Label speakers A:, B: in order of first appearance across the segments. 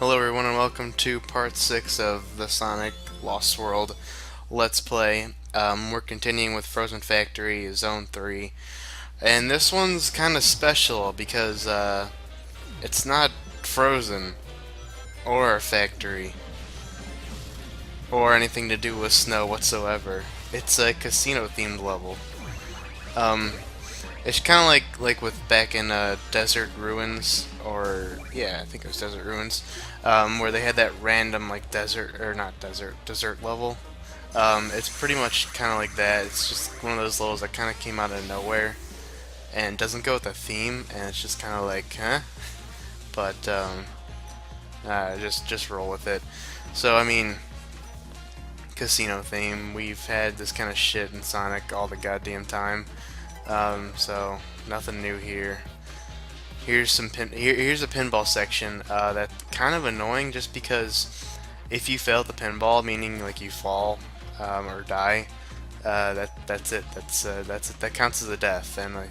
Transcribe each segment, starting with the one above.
A: Hello everyone and welcome to part 6 of the Sonic Lost World Let's Play. We're continuing with Frozen Factory Zone 3. And this one's kind of special because it's not frozen or a factory or anything to do with snow whatsoever. It's a casino themed level. Um, it's kind of like with back in Desert Ruins, or yeah, I think it was Desert Ruins, where they had that random like desert level. It's pretty much kind of like that. It's just one of those levels that kind of came out of nowhere and doesn't go with the theme, and it's just kind of like, huh? But just roll with it. So I mean, casino theme. We've had this kind of shit in Sonic all the goddamn time. So nothing new here. Here's here's a pinball section that's kind of annoying just because if you fail the pinball, meaning like you fall or die, that's it. That's it. That counts as a death, and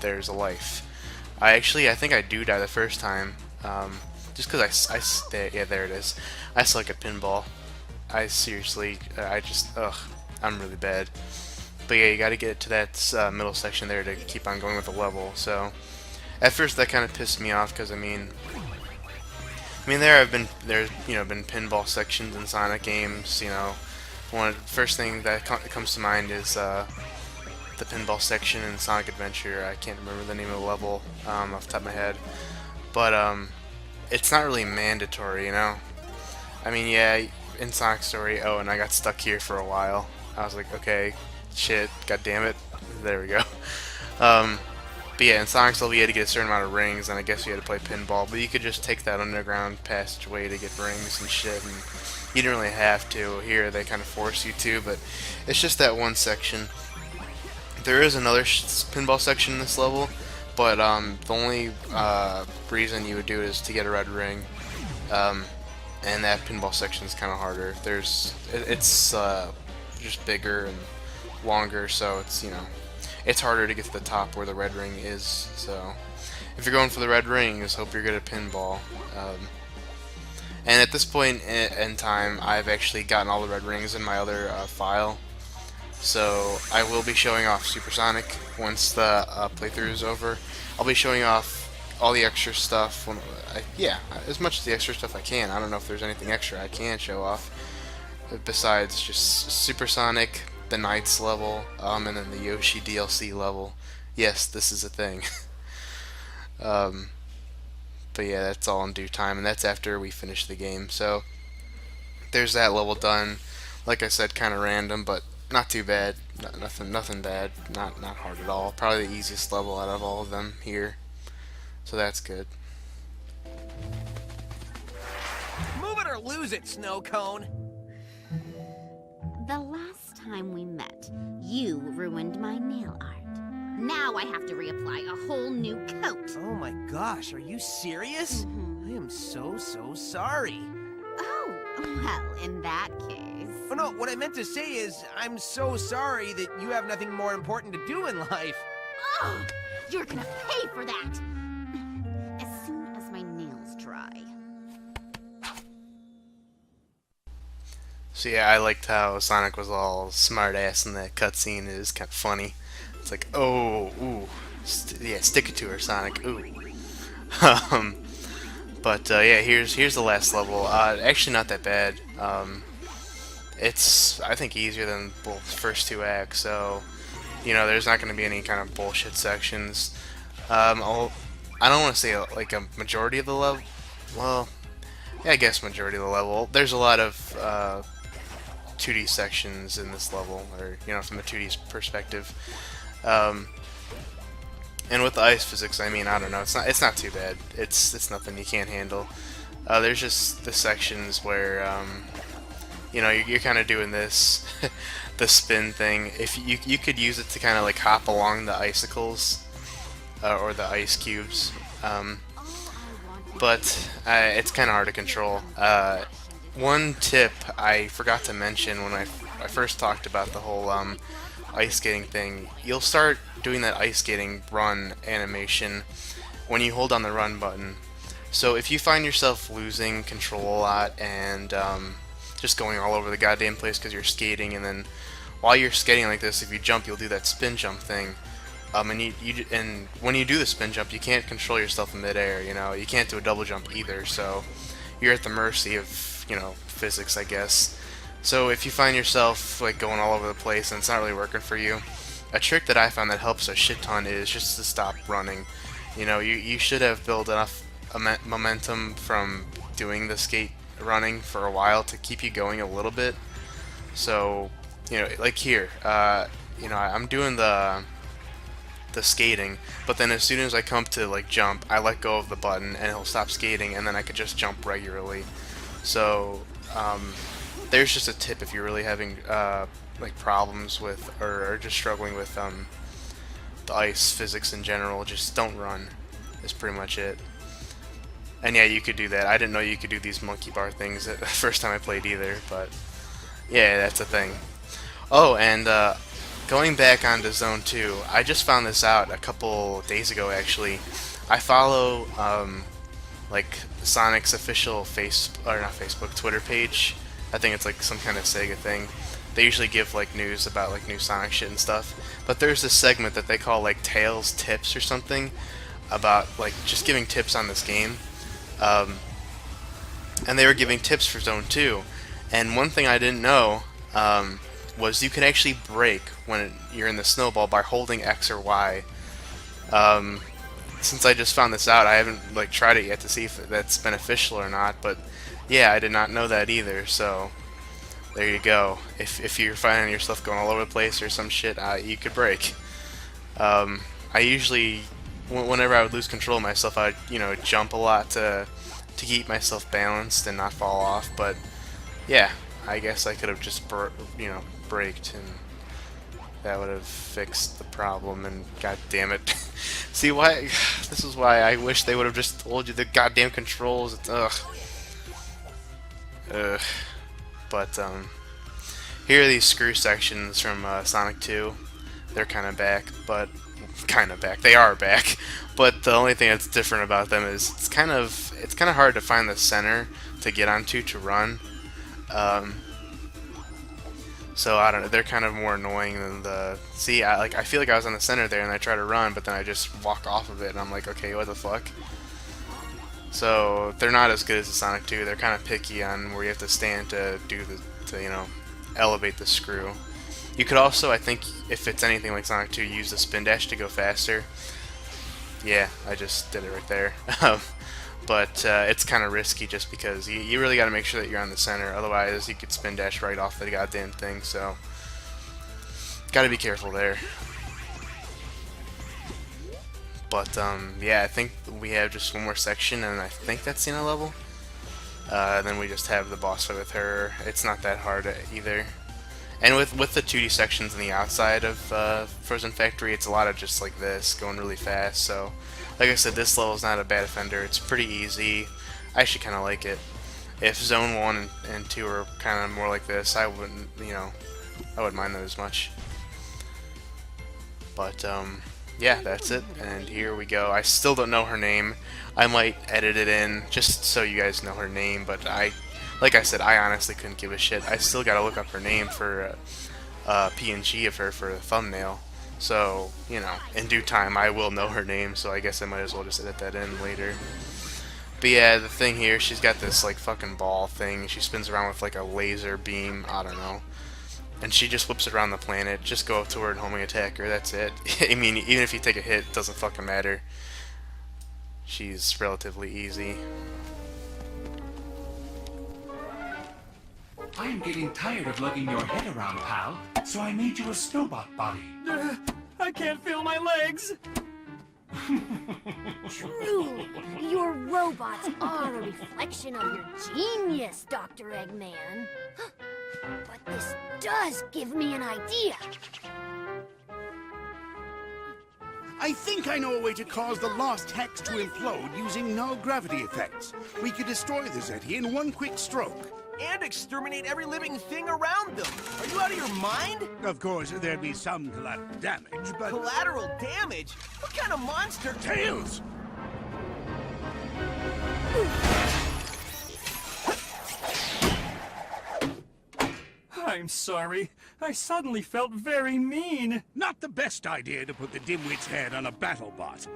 A: there's a life. I think I do die the first time, just because yeah, there it is. I suck at pinball. I seriously, I'm really bad. But yeah, you got to get to that middle section there to keep on going with the level. So at first that kind of pissed me off because there's been pinball sections in Sonic games. First thing that comes to mind is the pinball section in Sonic Adventure. I can't remember the name of the level off the top of my head, but it's not really mandatory, yeah, in Sonic Story. Oh, and I got stuck here for a while. I was like, okay. Shit, god damn it. There we go. But yeah, in Sonic's level you had to get a certain amount of rings, and I guess you had to play pinball, but you could just take that underground passageway to get rings and shit, and you didn't really have to. Here, they kind of force you to, but it's just that one section. There is another pinball section in this level, but the only reason you would do it is to get a red ring, and that pinball section is kind of harder. It's just bigger and longer, so it's harder to get to the top where the red ring is. So if you're going for the red ring, just hope you're good at pinball. And at this point in time, I've actually gotten all the red rings in my other file, so I will be showing off Supersonic once the playthrough is over. I'll be showing off all the extra stuff as much of the extra stuff I can. I don't know if there's anything extra I can show off besides just Supersonic, the Knights level, and then the Yoshi DLC level. Yes, this is a thing. But yeah, that's all in due time, and that's after we finish the game. So there's that level done. Like I said, kind of random, but not too bad. Nothing bad. Not hard at all. Probably the easiest level out of all of them here. So that's good.
B: Move it or lose it, Snow Cone.
C: The last time we met, you ruined my nail art. Now I have to reapply a whole new coat.
B: Oh my gosh, are you serious? I am so sorry.
C: Oh, well, in that case...
B: Oh no, what I meant to say is, I'm so sorry that you have nothing more important to do in life.
C: Oh, you're gonna pay for that! As soon as my nails dry.
A: So yeah, I liked how Sonic was all smart ass in that cutscene. It is kind of funny. It's like, oh, ooh, yeah, stick it to her, Sonic. Ooh. Yeah, here's the last level. Actually, not that bad. It's I think easier than both first two acts. So, there's not going to be any kind of bullshit sections. I don't want to say like a majority of the level. Well, yeah, I guess majority of the level. There's a lot of 2D sections in this level, or from a 2D perspective. And with the ice physics, I don't know, it's not too bad. It's nothing you can't handle. There's just the sections where you're kind of doing this the spin thing. If you could use it to kind of like hop along the icicles or the ice cubes, but it's kind of hard to control. One tip I forgot to mention when I first talked about the whole ice skating thing, you'll start doing that ice skating run animation when you hold on the run button. So if you find yourself losing control a lot and just going all over the goddamn place because you're skating, and then while you're skating like this, if you jump, you'll do that spin jump thing. And when you do the spin jump, you can't control yourself in midair. You know, you can't do a double jump either. So you're at the mercy of, you know, physics, I guess. So if you find yourself like going all over the place and it's not really working for you, a trick that I found that helps a shit ton is just to stop running. You know, you should have built enough momentum from doing the skate running for a while to keep you going a little bit. So, you know, like here, you know, I'm doing the skating, but then as soon as I come to like jump, I let go of the button and it'll stop skating, and then I could just jump regularly. So there's just a tip if you're really having like problems with or just struggling with the ice physics in general. Just don't run is pretty much it. And yeah, you could do that. I didn't know you could do these monkey bar things the first time I played either, but yeah, that's a thing. Oh, and going back onto Zone 2, I just found this out a couple days ago actually. I follow like Sonic's official Twitter page. I think it's like some kind of Sega thing. They usually give like news about like new Sonic shit and stuff. But there's this segment that they call like Tails Tips or something about like just giving tips on this game. And they were giving tips for Zone 2. And one thing I didn't know was you can actually brake when you're in the snowball by holding X or Y. Since I just found this out, I haven't like tried it yet to see if that's beneficial or not. But yeah, I did not know that either. So there you go. If you're finding yourself going all over the place or some shit, you could brake. I usually, whenever I would lose control of myself, I'd jump a lot to keep myself balanced and not fall off. But yeah, I guess I could have just braked, and that would have fixed the problem. And god damn it, see why? This is why I wish they would have just told you the goddamn controls. It's, ugh. But here are these screw sections from Sonic 2. They're kind of back, but They are back, but the only thing that's different about them is it's kind of hard to find the center to get onto to run. So I don't know. They're kind of more annoying than the. See, I feel like I was on the center there, and I try to run, but then I just walk off of it, and I'm like, okay, what the fuck? So they're not as good as the Sonic 2. They're kind of picky on where you have to stand to elevate the screw. You could also, I think, if it's anything like Sonic 2, use the spin dash to go faster. Yeah, I just did it right there. But it's kind of risky just because you really got to make sure that you're on the center. Otherwise, you could spin dash right off the goddamn thing. So, got to be careful there. But yeah, I think we have just one more section, and I think that's the end of the level. Then we just have the boss fight with her. It's not that hard either. And with the 2D sections on the outside of Frozen Factory, it's a lot of just like this, going really fast. So, like I said, this level is not a bad offender. It's pretty easy. I actually kind of like it. If Zone 1 and 2 are kind of more like this, I wouldn't mind that as much. But, yeah, that's it. And here we go. I still don't know her name. I might edit it in just so you guys know her name, but like I said, I honestly couldn't give a shit. I still gotta look up her name for PNG of her for the thumbnail. So, in due time I will know her name, so I guess I might as well just edit that in later. But yeah, the thing here, she's got this like fucking ball thing. She spins around with like a laser beam, I don't know. And she just whips it around the planet. Just go up to her and homing attack her, that's it. I mean, even if you take a hit, it doesn't fucking matter. She's relatively easy.
D: I am getting tired of lugging your head around, pal, so I made you a snowbot body.
B: I can't feel my legs.
E: Truly, your robots are a reflection of your genius, Dr. Eggman. But this does give me an idea.
F: I think I know a way to cause the lost hex to implode using null gravity effects. We could destroy the Zeti in one quick stroke.
B: And exterminate every living thing around them. Are you out of your mind?
F: Of course, there'd be some collateral damage, but...
B: Collateral damage? What kind of monster?
F: Tails!
D: I'm sorry. I suddenly felt very mean.
F: Not the best idea to put the dimwit's head on a battle bot.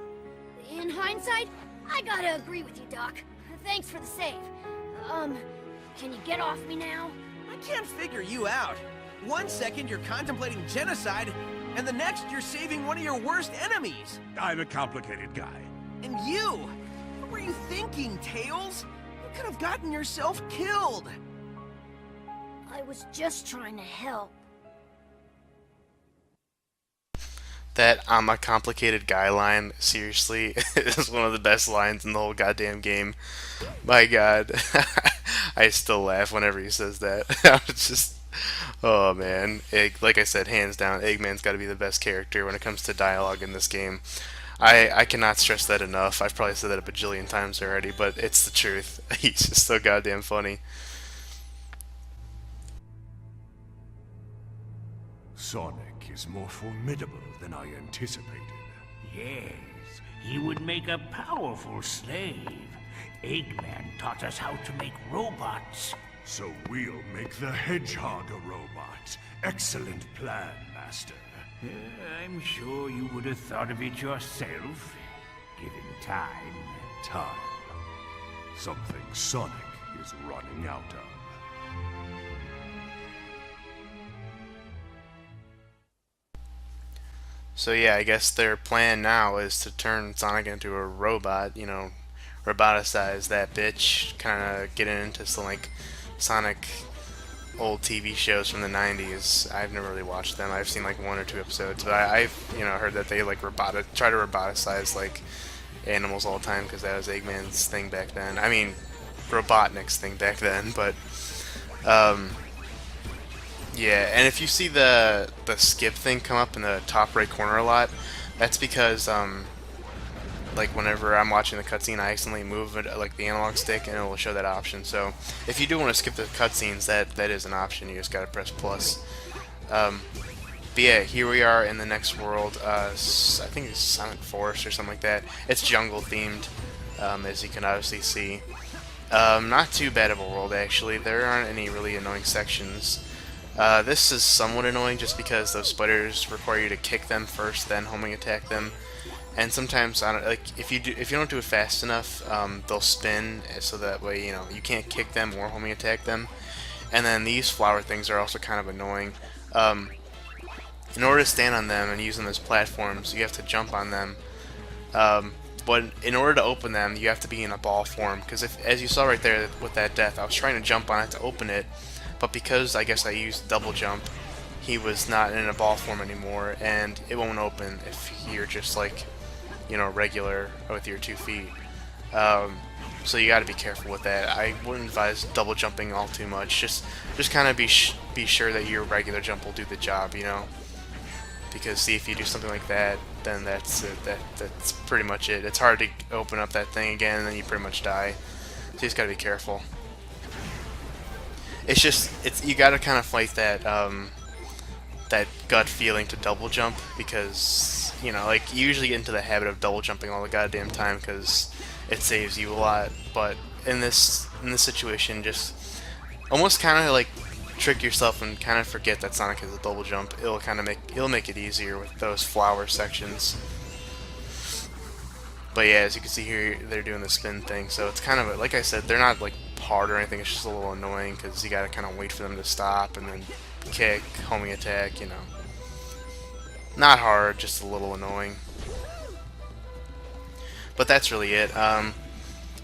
E: In hindsight, I gotta agree with you, Doc. Thanks for the save. Can you get off me now?
B: I can't figure you out. One second you're contemplating genocide, and the next you're saving one of your worst enemies.
F: I'm a complicated guy.
B: And you? What were you thinking, Tails? You could have gotten yourself killed.
E: I was just trying to help.
A: That "I'm a complicated guy" line, seriously, is one of the best lines in the whole goddamn game. My god. I still laugh whenever he says that. It's just, oh man. Like I said, hands down, Eggman's got to be the best character when it comes to dialogue in this game. I cannot stress that enough. I've probably said that a bajillion times already, but it's the truth. He's just so goddamn funny.
F: Sonic is more formidable than I anticipated.
G: Yes, he would make a powerful slave. Eggman taught us how to make robots.
F: So we'll make the Hedgehog a robot. Excellent plan, Master.
G: I'm sure you would have thought of it yourself, given time.
F: Time. Something Sonic is running out of.
A: So yeah, I guess their plan now is to turn Sonic into a robot, you know, roboticize that bitch, kind of get into some like Sonic old TV shows from the 90s. I've never really watched them. I've seen like 1 or 2 episodes, but I've heard that they like try to roboticize like animals all the time because that was Eggman's thing back then. I mean, Robotnik's thing back then, but yeah. And if you see the skip thing come up in the top right corner a lot, that's because like whenever I'm watching the cutscene, I accidentally move it, like the analog stick, and it will show that option. So if you do want to skip the cutscenes, that is an option. You just gotta press plus. But yeah, here we are in the next world. I think it's Sonic Forest or something like that. It's jungle themed, as you can obviously see. Not too bad of a world actually. There aren't any really annoying sections. This is somewhat annoying just because those spiders require you to kick them first, then homing attack them. And sometimes, if you don't do it fast enough, they'll spin, so that way you can't kick them or homing attack them. And then these flower things are also kind of annoying. In order to stand on them and use them as platforms, you have to jump on them. But in order to open them, you have to be in a ball form. Because as you saw right there with that death, I was trying to jump on it to open it, but because I guess I used double jump, he was not in a ball form anymore, and it won't open if you're just like, regular with your 2 feet. So you got to be careful with that. I wouldn't advise double jumping all too much. Just kind of be sure that your regular jump will do the job, Because see, if you do something like that, then that's it. That's pretty much it. It's hard to open up that thing again, and then you pretty much die. So you just gotta be careful. You gotta kind of fight that that gut feeling to double jump, because you usually get into the habit of double jumping all the goddamn time because it saves you a lot. But in this situation, just almost kind of like trick yourself and kind of forget that Sonic has a double jump. It'll make it easier with those flower sections. But yeah, as you can see here, they're doing the spin thing, so it's kind of like I said, they're not like hard or anything. It's just a little annoying because you gotta kind of wait for them to stop and then kick, homing attack. Not hard, just a little annoying. But that's really it.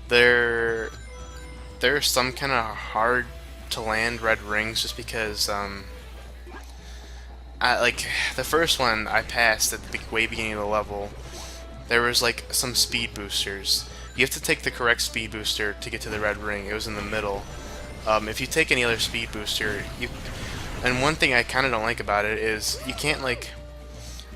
A: There's some kind of hard to land red rings just because the first one I passed at the way beginning of the level. There was like some speed boosters. You have to take the correct speed booster to get to the red ring. It was in the middle. If you take any other speed booster, and one thing I kind of don't like about it is you can't like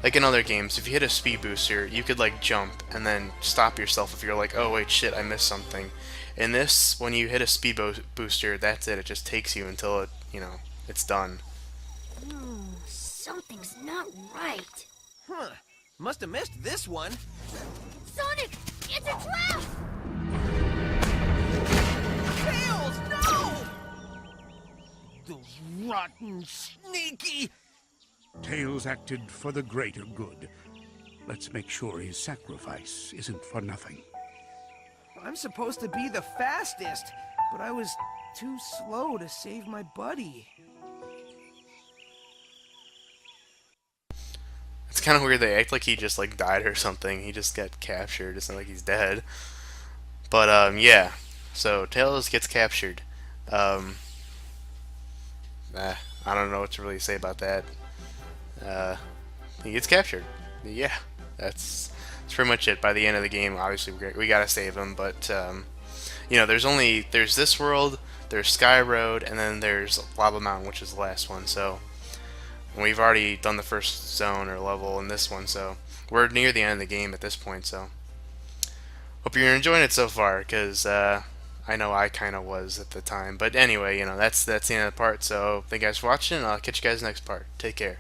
A: in other games, if you hit a speed booster, you could like jump and then stop yourself if you're like, oh wait, shit, I missed something. In this, when you hit a speed booster, that's it. It just takes you until it, it's done.
E: Something's not right.
B: Huh. Must have missed this one.
E: Sonic, it's a trap!
B: rotten, sneaky...
F: Tails acted for the greater good. Let's make sure his sacrifice isn't for nothing.
B: I'm supposed to be the fastest, but I was too slow to save my buddy.
A: It's kind of weird. They act like he just like died or something. He just got captured. It's not like he's dead. But yeah. So Tails gets captured. I don't know what to really say about that. He gets captured. Yeah, that's pretty much it. By the end of the game, obviously we gotta save him. But you know, there's this world, there's Sky Road, and then there's Lava Mountain, which is the last one. So we've already done the first zone or level in this one, so we're near the end of the game at this point. So hope you're enjoying it so far, because I know I kind of was at the time. But anyway, you know, that's the end of the part. So thank you guys for watching, and I'll catch you guys next part. Take care.